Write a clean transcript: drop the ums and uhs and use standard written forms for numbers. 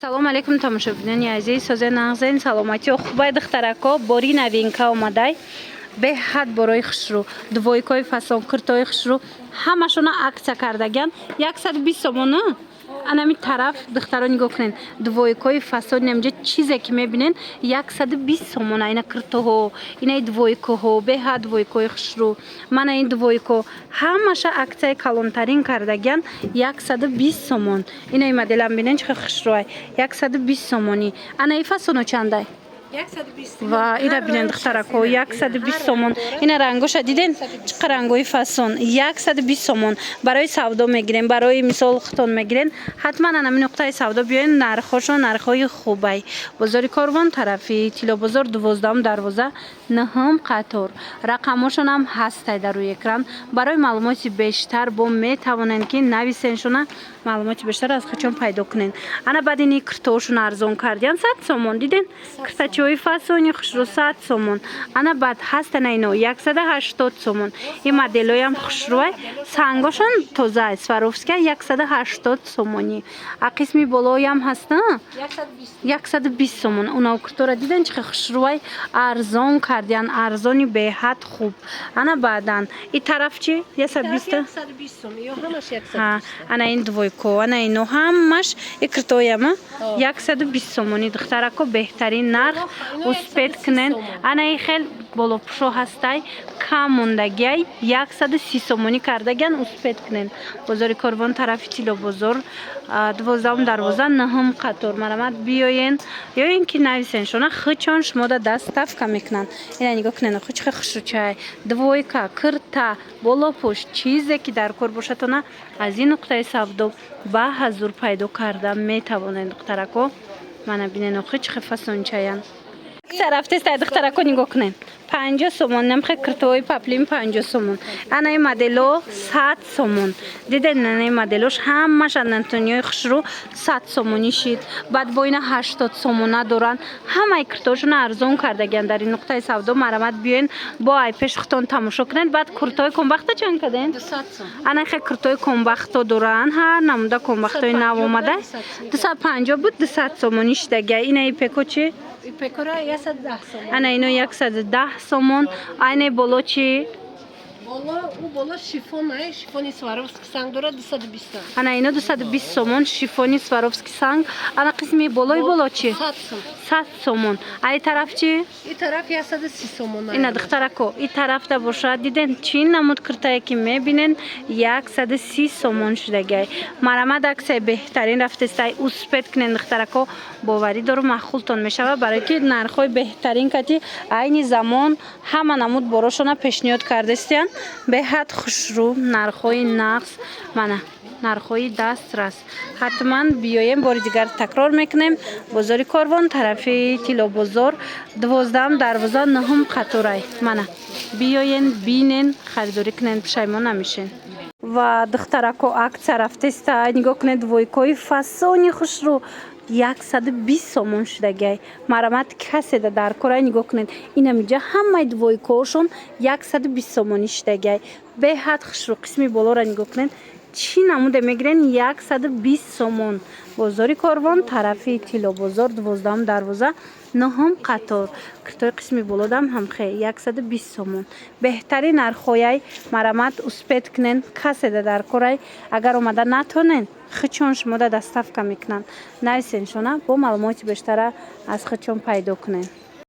салом алейкум тамошобинони азиз, соза нағзаин саломатиё хубай духтарако бори навинка омадай беҳад борои хушрӯ двойкои фасон куртои хушрӯ ҳамашона аксия кардагиян 120 сомон. анами тараф духтаро нигоҳ кунед двойкои фасон намҷа чизе ки мебинен 120 сомон. ина куртоҳо инаи двойкоҳо беҳад двойкои хушрӯ мана ин двойко ҳамаша аксияи калонтарин кардагиян 120 сомон. инаи моделам бинен чӣ хушрӯай 120 сомонӣ. анаи фасоно чандай? 120 ва ира бинен духтарако 120 сомон. ина рангоша диден чӣ қадar рангои фасон 120 сомон. барои савдо мегирен, барои мисол хутон мегирен, ҳатман анами нуқтаи савдо биёен. нархошон нархои хубай. бозори Корвон тарафи Тилобозор 12 дарвоза 9 қатор. рақамошонам ҳастай дар рӯи экран. барои маълумоти бештар бо метавонанд ки нависеншона маълумоти бештар аз хачон пайдо кунен. ана баъд ини куртоошон арзон кардиян 100 сомон. диден куртачиҳои фасони хушрӯ 100 сомон. ана баъд ҳастана ино 180 сомон. ин моделоям хушрӯай сангошон тоза Сваровская 180 сомонӣ. а қисми болоям ҳаста 120 сомон. уна куртора диден чӣ хушрӯай арзон кардиян, арзони беҳад хуб. ана баъдан и тараф чи 120 сом ё ҳамаш 120. ана ин двойко ана ино ҳамаш и куртояма 120 сомонӣ. духтарако беҳтарин нарх успед кунен. ана и хел болопушо ҳастай кам мондагиай 130 сомонӣ кардагиян успед кунен. бозори Корвон тарафи Тилобозор 12 дарвоза 9 қатор. марамат биёен ё ин ки нависеншона хичон шумода доставка мекунанд. ина нигоҳ кунен ху чӣ хушрӯчай двойка курта болопуш чизе ки дар кор бошатона аз ин нуқтаи савдо ба ҳазур пайдо карда метавонед. духтарако мана бинен ху чӣ фасончаян тарафтестай духтарако нигоҳ кунен 50 сомон. намхе куртои паплин 50 сомон. анаи модело 100 сомон. диден анаи моделош ҳамаш антониои хушрӯ 100 сомонӣ шид. баъд бо ина 80 сомона доранд. ҳамаи куртоошона арзон кардагиян. дар ин нуқтаи савдо марамат биёен бо айпеш хутон тамошо кунед. баъд куртои комбахта чанд карден 200 сом. ана хе куртои комбахто доранд. ҳар намуда комбахтои нав омада 250 буд 200 сомонӣ шидагия. инаи пеко чи пекора 110 сом. ана ино 110 сомон. айне боло чи боло шифон шифони Сваровский санг дорад 220 сом. ана ино 220 сомон шифони Сваровский санг. ана қисми болои боло чи 100 сом. 100 сомон. ай тараф чи и тараф 130 сомон. ина духтарако и тарафта бошад диден чи намуд куртае ки мебинен 130 сомон шудагай. марамад аксияи беҳтарин рафтестай успед кунен. духтарако боварӣ дорум махултон мешава барое ки нархҳои беҳтарин кати айни замон ҳама намуд борошона пешниҳод кардастиян. беҳад хушрӯ нархҳои нағз мана нархҳои дастрас. ҳатман биёем бори дигар такрор мекунем. бозори Корвон тарафи Тилобозор 12 дарвоза 9 қаторай. мана биёен бинен харидорӣ кунен пушаймон намешен. ва духтарако аксия рафтеста нигоҳ кунед двойкои фасони хушрӯ 120 сомон шудагай. марамат каседа дар корай нигоҳ кунед. инамиҷа ҳамаи двойкоошон 120 сомонӣ шудагай. беҳад хушрӯ. қисми болора нигоҳ кунед чӣ намуде мегирен 120 сомон. бозори Корвон тарафи Тилобозор 12 дарвоза 9 қатор. куртои қисми болодам ҳамхе 120 сомон. беҳтарин нархҳояй марамат успед кунен. каседа дар корай агар омада натонен хичон шумода доставка мекунанд. нависеншона бо маълумоти бештара аз хичон пайдо кунен.